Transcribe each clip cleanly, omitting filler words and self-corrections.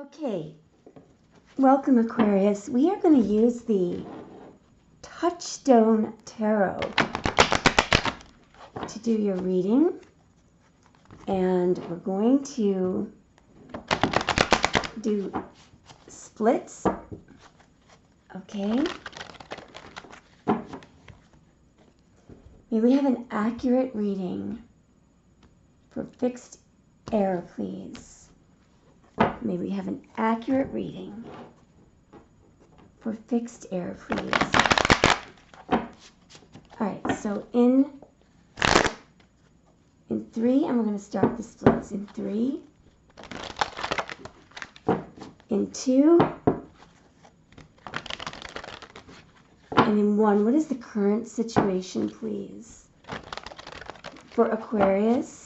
Okay, welcome Aquarius. We are going to use the Touchstone Tarot to do your reading, and we're going to do splits. Okay. May we have an accurate reading for fixed air, please. May we have an accurate reading for fixed air, please. Alright, so in 3, I'm going to start the splits. In 3, in 2, and in 1. What is the current situation, please? For Aquarius,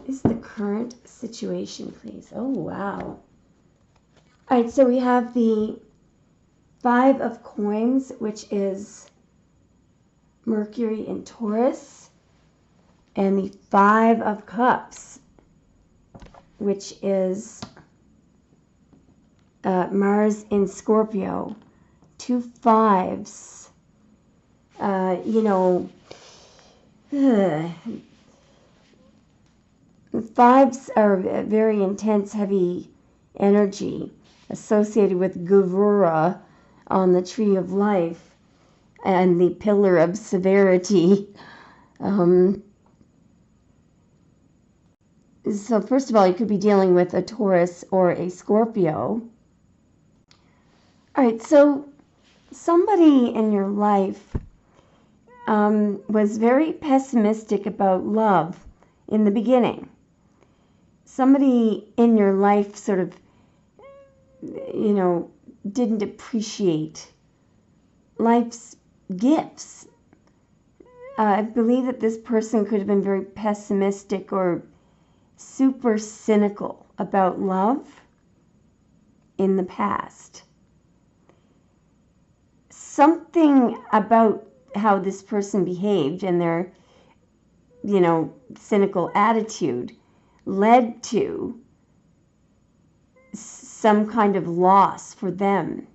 is the current situation, please? Oh, wow. All right, so we have the 5 of Coins, which is Mercury in Taurus, and the 5 of Cups, which is Mars in Scorpio. 2 5s. Fives are very intense, heavy energy associated with Gavura on the Tree of Life and the Pillar of Severity. So first of all, you could be dealing with a Taurus or a Scorpio. All right, so somebody in your life was very pessimistic about love in the beginning. Somebody in your life sort of, didn't appreciate life's gifts. I believe that this person could have been very pessimistic or super cynical about love in the past. Something about how this person behaved and their, cynical attitude led to some kind of loss for them.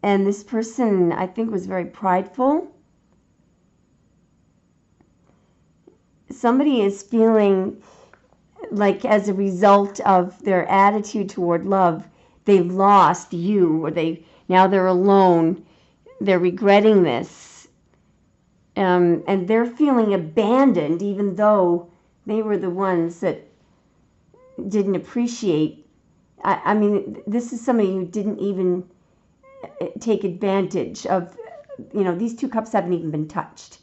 And this person, I think, was very prideful. Somebody is feeling like as a result of their attitude toward love, they've lost you, or now they're alone. They're regretting this. And they're feeling abandoned, even though they were the ones that didn't appreciate. I mean, this is somebody who didn't even take advantage of, these 2 cups haven't even been touched.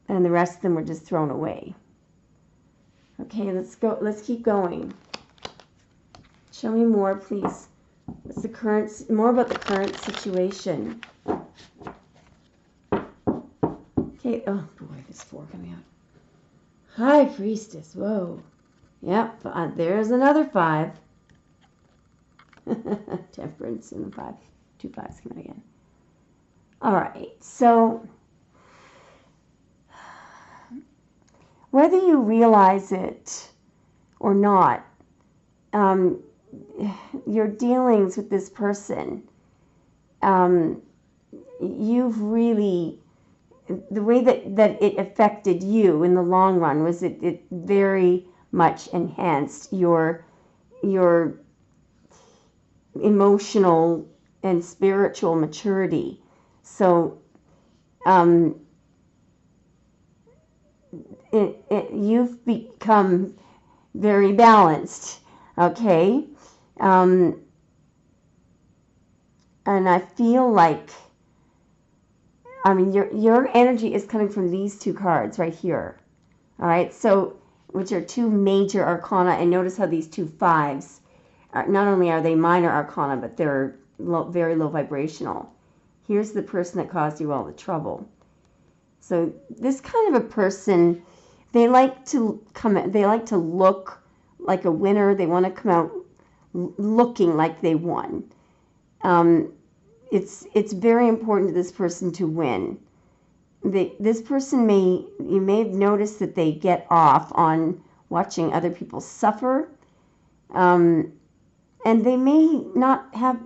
And the rest of them were just thrown away. Okay, let's go. Let's keep going. Show me more, please. What's the current? More about the current situation. Okay. Oh boy, there's 4 coming out. High Priestess. Whoa. Yep. There's another 5. Temperance and 5. 2 5s coming again. All right. So whether you realize it or not, your dealings with this person, you've really, the way that it affected you in the long run was it very much enhanced your emotional and spiritual maturity. So you've become very balanced, okay? And I feel like, your energy is coming from these 2 cards right here. All right, so which are 2 major arcana, and notice how these 2 5s not only are they minor arcana, but they're very low vibrational. Here's the person that caused you all the trouble. So this kind of a person, they like to look like a winner. They want to come out looking like they won. It's very important to this person to win. this person you may have noticed that they get off on watching other people suffer, and they may not have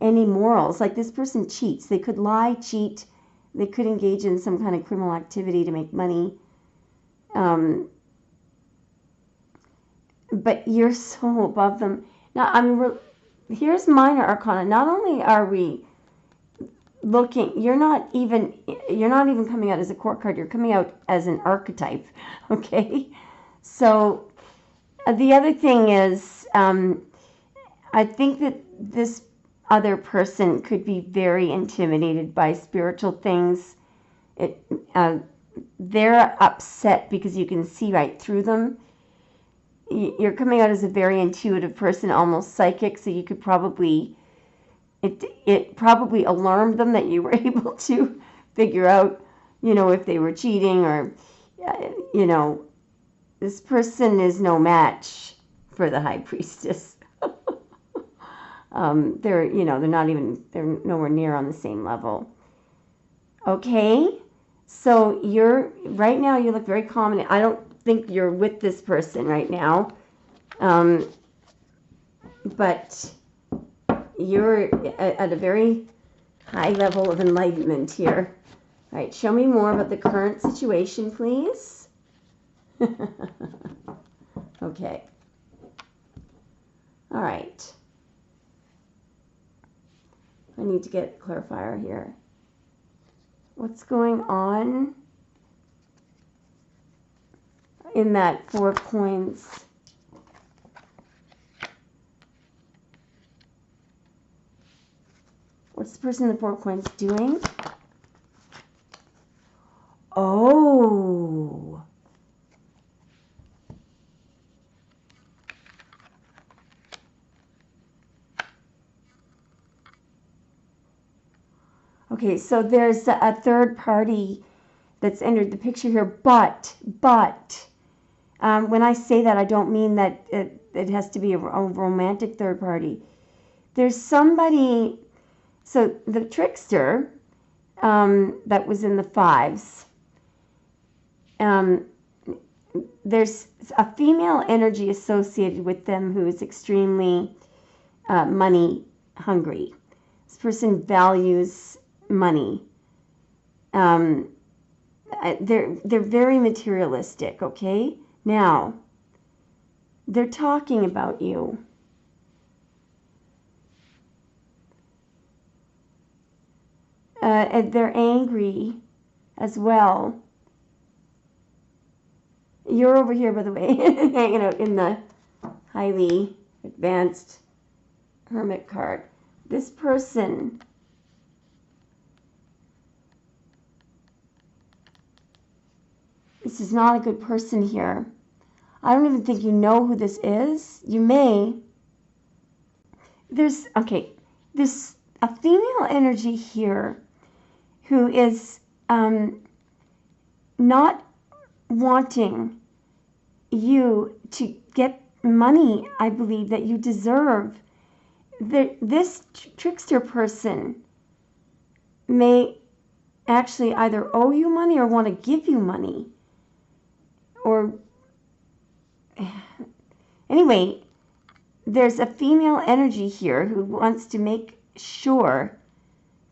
any morals. Like this person cheats. They could lie, cheat. They could engage in some kind of criminal activity to make money. But you're so above them. Now, here's minor arcana. Not only are we looking, you're not even coming out as a court card. You're coming out as an archetype. Okay. So the other thing is, I think that this other person could be very intimidated by spiritual things. They're upset because you can see right through them. You're coming out as a very intuitive person, almost psychic, so you could probably, it probably alarmed them that you were able to figure out, if they were cheating or, this person is no match for the high priestess. They're nowhere near on the same level. Okay, so right now you look very calm. I don't think you're with this person right now, but you're at a very high level of enlightenment here. All right, show me more about the current situation, please. Okay. All right. I need to get a clarifier here. What's going on in that 4 coins? What's the person in the 4 coins doing? Oh. Okay, so there's a third party that's entered the picture here, but when I say that, I don't mean that it has to be a romantic third party. There's somebody, so the trickster that was in the 5s, there's a female energy associated with them who is extremely money hungry. This person values money. They're very materialistic, okay? Now, they're talking about you. And they're angry as well. You're over here, by the way, hanging out in the highly advanced hermit card. This person this is not a good person here. I don't even think you know who this is. You may. There's a female energy here who is not wanting you to get money, I believe, that you deserve. This trickster person may actually either owe you money or want to give you money. Or anyway, there's a female energy here who wants to make sure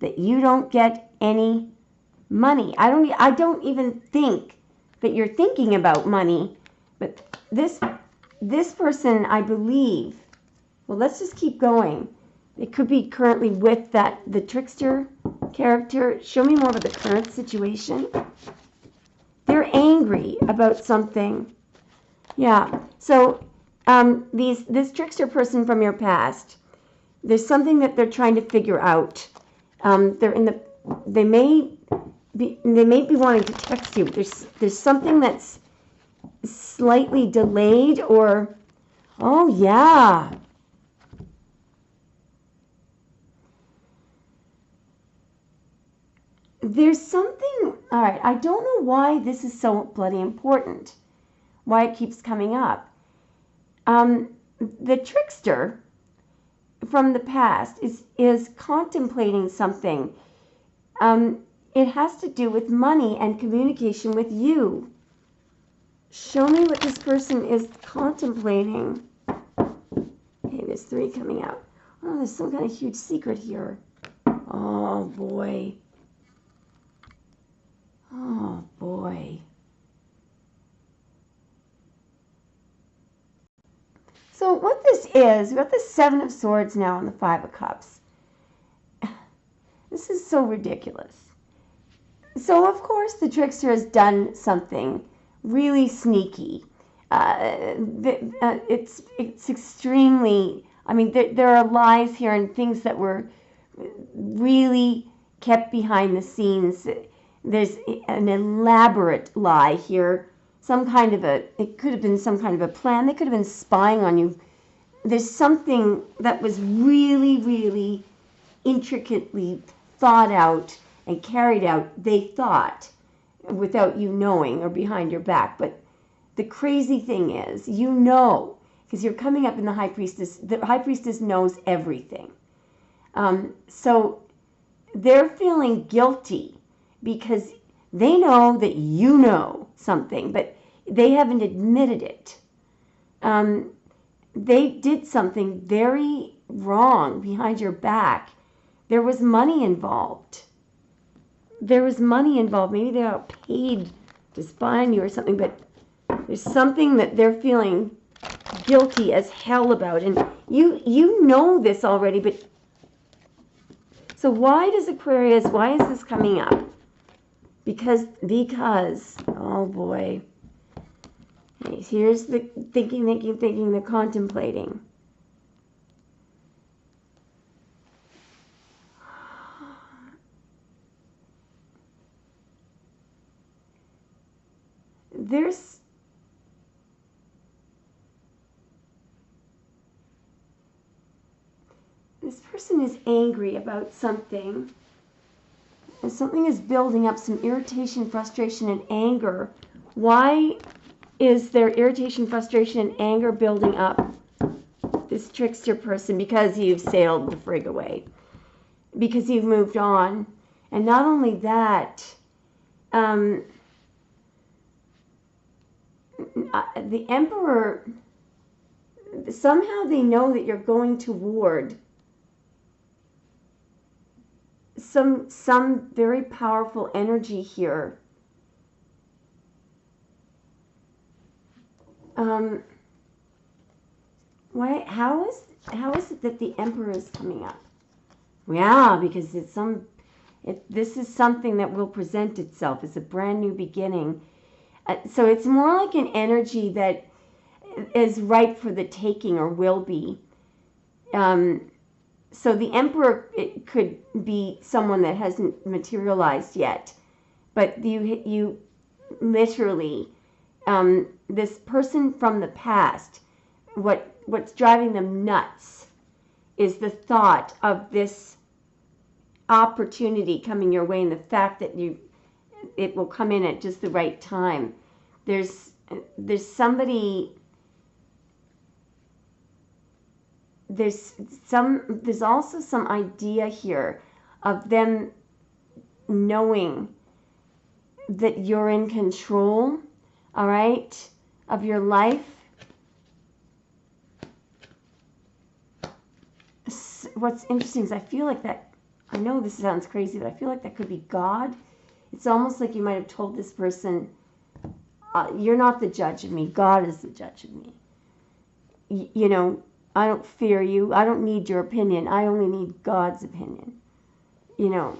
that you don't get any money. I don't even think that you're thinking about money, but this person, I believe, well, let's just keep going. It could be currently with the trickster character. Show me more about the current situation. They're angry about something. Yeah. So this trickster person from your past, there's something that they're trying to figure out. They may be wanting to text you. There's something that's slightly delayed, or oh yeah. There's something, all right, I don't know why this is so bloody important, why it keeps coming up. The trickster from the past is contemplating something. it has to do with money and communication with you. Show me what this person is contemplating. Okay, there's 3 coming out. Oh, there's some kind of huge secret here. Oh, boy. Oh, boy. So what this is, we've got the 7 of Swords now and the 5 of Cups. This is so ridiculous. So, of course, the trickster has done something really sneaky. It's extremely, I mean, there are lies here and things that were really kept behind the scenes. There's an elaborate lie here. It could have been some kind of a plan. They could have been spying on you. There's something that was really, really intricately thought out and carried out, they thought, without you knowing or behind your back. But the crazy thing is, you know, because you're coming up in the High Priestess. The High Priestess knows everything. So they're feeling guilty because they know that you know something, but they haven't admitted it. They did something very wrong behind your back. There was money involved. Maybe they got paid to spy on you or something, but there's something that they're feeling guilty as hell about. And you know this already, but so why does Aquarius, why is this coming up? Because, oh boy. Here's the thinking, the contemplating. This person is angry about something. And something is building up, some irritation, frustration, and anger. Why is there irritation, frustration, and anger building up? This trickster person, because you've sailed the frig away. Because you've moved on. And not only that, the Emperor, somehow they know that you're going toward some very powerful energy here. How is it that the Emperor is coming up? Yeah, because this is something that will present itself. It's a brand new beginning. So it's more like an energy that is ripe for the taking or will be. So the Emperor, it could be someone that hasn't materialized yet. But you literally, this person from the past, what's driving them nuts is the thought of this opportunity coming your way and the fact that it will come in at just the right time. There's somebody, there's also some idea here of them knowing that you're in control, all right, of your life. What's interesting is I feel like that, I know this sounds crazy, but I feel like that could be God. It's almost like you might have told this person, you're not the judge of me, God is the judge of me. You know, I don't fear you, I don't need your opinion, I only need God's opinion. You know,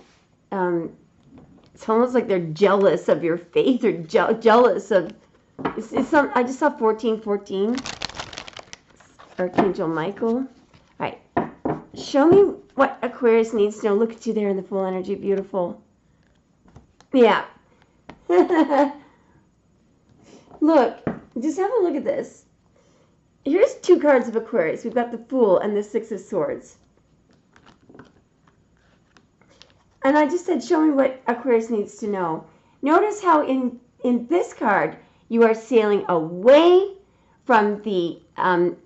it's almost like they're jealous of your faith or jealous of, I just saw 1414, Archangel Michael. All right, show me what Aquarius needs to know. Look at you there in the full energy, beautiful. Yeah. Look, just have a look at this. Here's 2 cards of Aquarius. We've got the Fool and the 6 of Swords. And I just said, show me what Aquarius needs to know. Notice how in this card, you are sailing away from the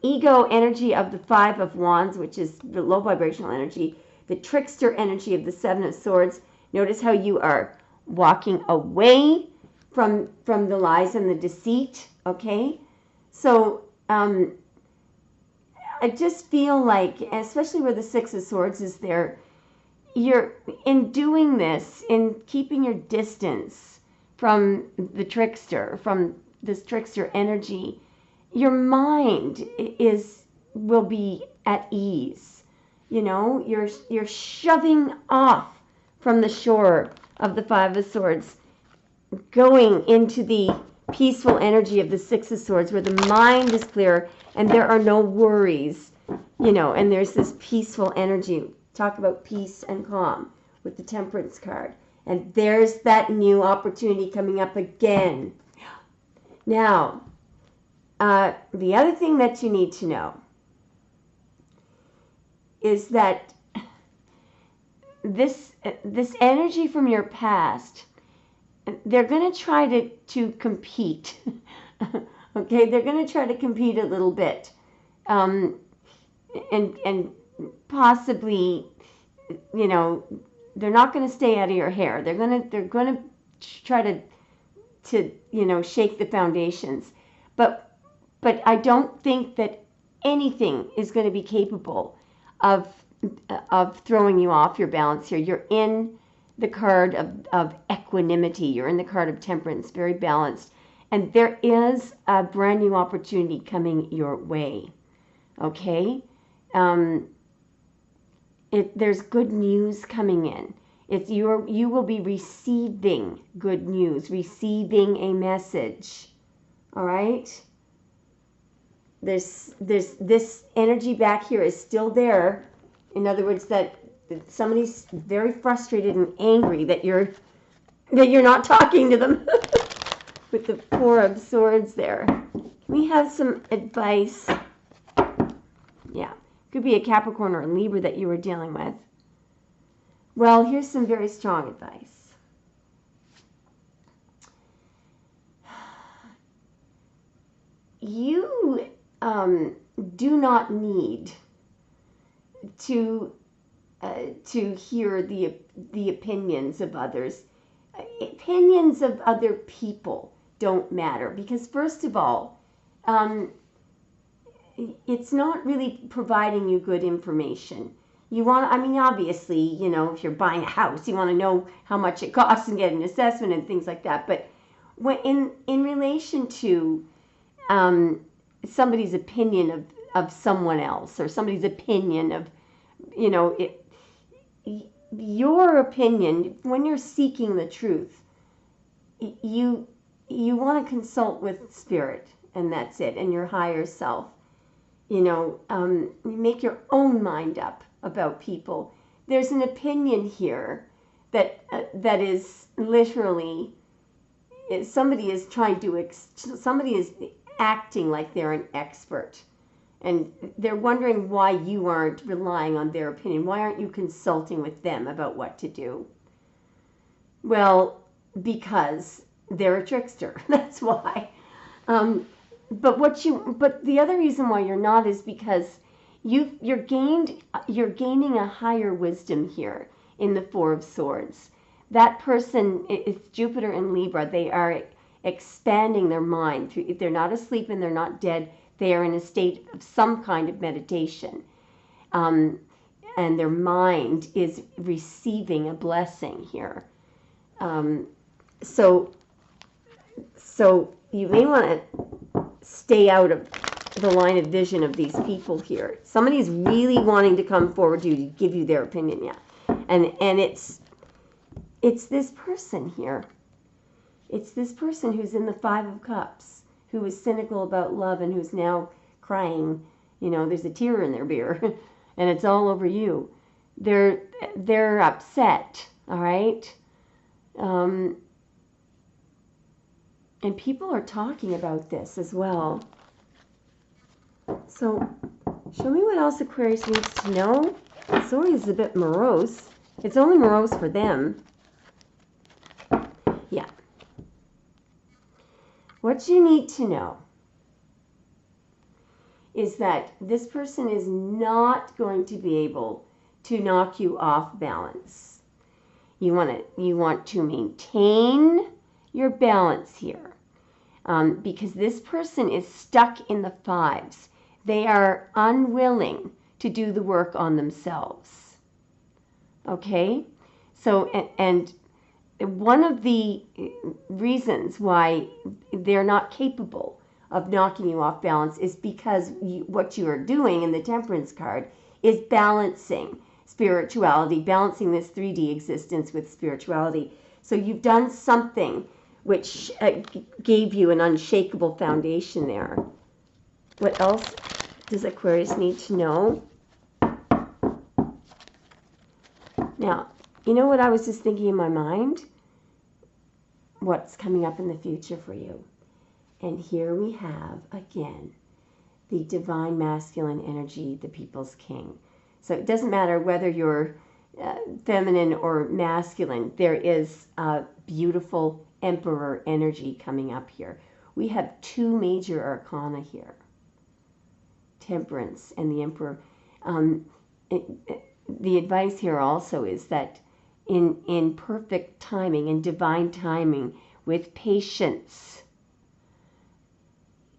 ego energy of the 5 of Wands, which is the low vibrational energy, the trickster energy of the 7 of Swords. Notice how you are walking away from the lies and the deceit, okay? So I just feel like, especially where the Six of Swords is there, you're in doing this, in keeping your distance from the trickster, from this trickster energy, your mind will be at ease. You know, you're shoving off from the shore of the Five of Swords, going into the peaceful energy of the Six of Swords, where the mind is clear and there are no worries, you know, and there's this peaceful energy. Talk about peace and calm with the Temperance card. And there's that new opportunity coming up again. Now, the other thing that you need to know is that this energy from your past, they're going to try to compete. Okay, they're going to try to compete a little bit, and possibly, you know, they're not going to stay out of your hair. They're going to try to you know, shake the foundations, but I don't think that anything is going to be capable of throwing you off your balance here. You're in the card of equanimity. You're in the card of temperance, very balanced. And there is a brand new opportunity coming your way. Okay? There's good news coming in. You will be receiving good news, receiving a message. All right? There's this energy back here is still there. In other words, that somebody's very frustrated and angry that you're not talking to them. With the Four of Swords there. Can we have some advice? Yeah. Could be a Capricorn or a Libra that you were dealing with. Well, here's some very strong advice. You do not need to hear the opinions of others. Opinions of other people don't matter, because first of all, it's not really providing you good information. You want, I mean, obviously, you know, if you're buying a house, you want to know how much it costs and get an assessment and things like that. But when in relation to somebody's opinion of someone else, or somebody's opinion of, you know, your opinion, when you're seeking the truth, you want to consult with Spirit, and that's it, and your higher self. You know, you make your own mind up about people. There's an opinion here that is literally, somebody is acting like they're an expert, and they're wondering why you aren't relying on their opinion. Why aren't you consulting with them about what to do? Well, because they're a trickster. That's why. But the other reason why you're not is because you're gaining a higher wisdom here in the Four of Swords. That person, it's Jupiter and Libra. They are expanding their mind. They're not asleep and they're not dead. They are in a state of some kind of meditation. And their mind is receiving a blessing here. So you may want to stay out of the line of vision of these people here. Somebody's really wanting to come forward to you to give you their opinion, yeah. And it's this person here. It's this person who's in the Five of Cups, who was cynical about love and who's now crying. You know, there's a tear in their beer, and it's all over you. They're upset, all right? And people are talking about this as well. So, show me what else Aquarius needs to know. Sorry, it's a bit morose. It's only morose for them. Yeah. What you need to know is that this person is not going to be able to knock you off balance. You want to maintain your balance here, because this person is stuck in the fives. They are unwilling to do the work on themselves. Okay? So, and one of the reasons why they're not capable of knocking you off balance is because what you are doing in the Temperance card is balancing spirituality, balancing this 3D existence with spirituality. So you've done something which gave you an unshakable foundation there. What else does Aquarius need to know? Now, you know what I was just thinking in my mind? What's coming up in the future for you? And here we have, again, the divine masculine energy, the people's king. So it doesn't matter whether you're feminine or masculine, there is a beautiful emperor energy coming up here. We have two major arcana here, Temperance and the Emperor. The advice here also is that in perfect timing, in divine timing, with patience,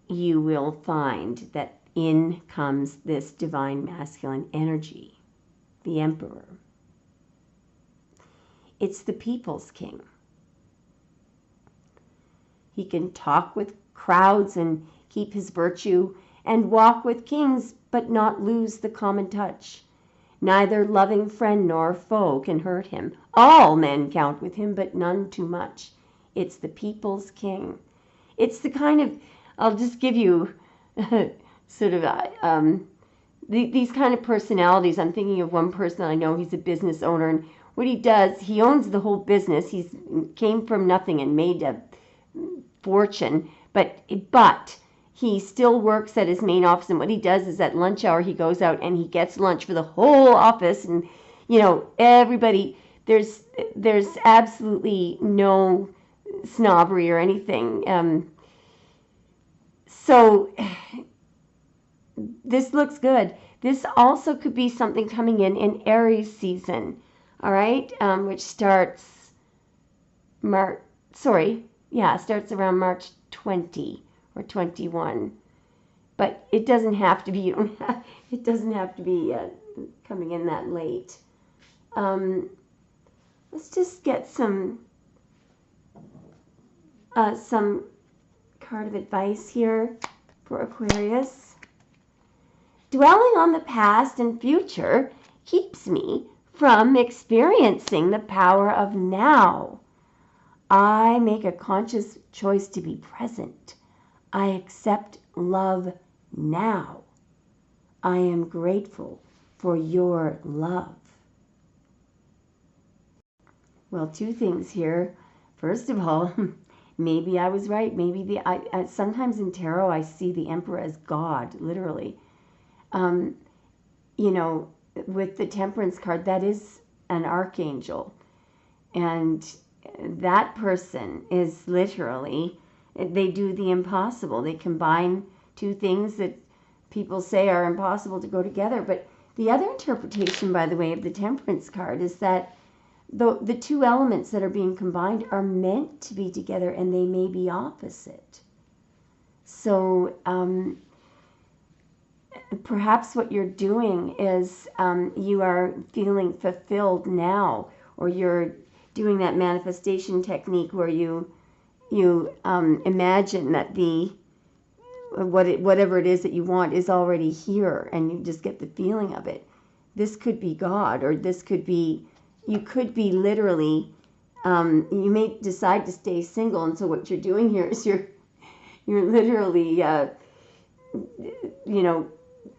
you will find that in comes this divine masculine energy, the Emperor. It's the people's king. He can talk with crowds and keep his virtue, and walk with kings, but not lose the common touch. Neither loving friend nor foe can hurt him. All men count with him, but none too much. It's the people's king. It's the kind of, I'll just give you sort of these kind of personalities. I'm thinking of one person I know. He's a business owner, and what he does, he owns the whole business. He's came from nothing and made a fortune, but he still works at his main office, and what he does is at lunch hour he goes out and he gets lunch for the whole office, and everybody, there's absolutely no snobbery or anything. So this looks good. This also could be something coming in Aries season, all right, which starts starts around March 20 or 21. But it doesn't have to be. It doesn't have to be coming in that late. Let's just get some card of advice here for Aquarius. Dwelling on the past and future keeps me from experiencing the power of now. I make a conscious choice to be present. I accept love now. I am grateful for your love. Well, two things here. First of all, maybe I was right. Maybe sometimes in tarot I see the Emperor as God, literally. With the Temperance card, that is an archangel. And that person is literally, they do the impossible. They combine two things that people say are impossible to go together. But the other interpretation, by the way, of the Temperance card is that the two elements that are being combined are meant to be together, and they may be opposite. So perhaps what you're doing is you are feeling fulfilled now, or you're doing that manifestation technique where you imagine that whatever it is that you want is already here, and you just get the feeling of it. This could be God, or this could be, you could be literally, you may decide to stay single, and so what you're doing here is you're literally,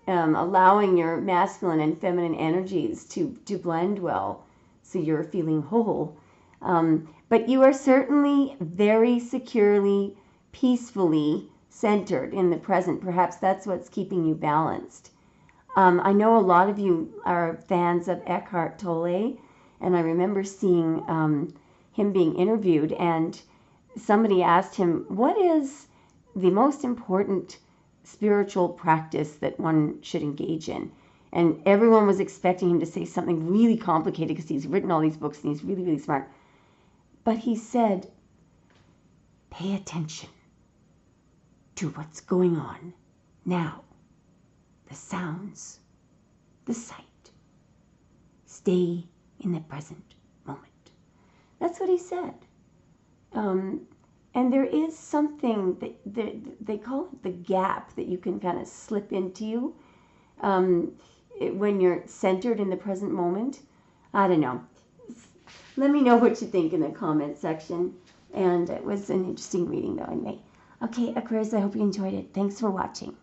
allowing your masculine and feminine energies to blend well, so you're feeling whole. But you are certainly very securely, peacefully centered in the present. Perhaps that's what's keeping you balanced. I know a lot of you are fans of Eckhart Tolle, and I remember seeing him being interviewed, and somebody asked him, what is the most important spiritual practice that one should engage in? And everyone was expecting him to say something really complicated because he's written all these books and he's really, really smart. But he said, pay attention to what's going on now. The sounds, the sight. Stay in the present moment. That's what he said. And there is something that they call it the gap that you can kind of slip into when you're centered in the present moment. I don't know. Let me know what you think in the comment section. And it was an interesting reading though anyway. Okay, Aquarius, I hope you enjoyed it. Thanks for watching.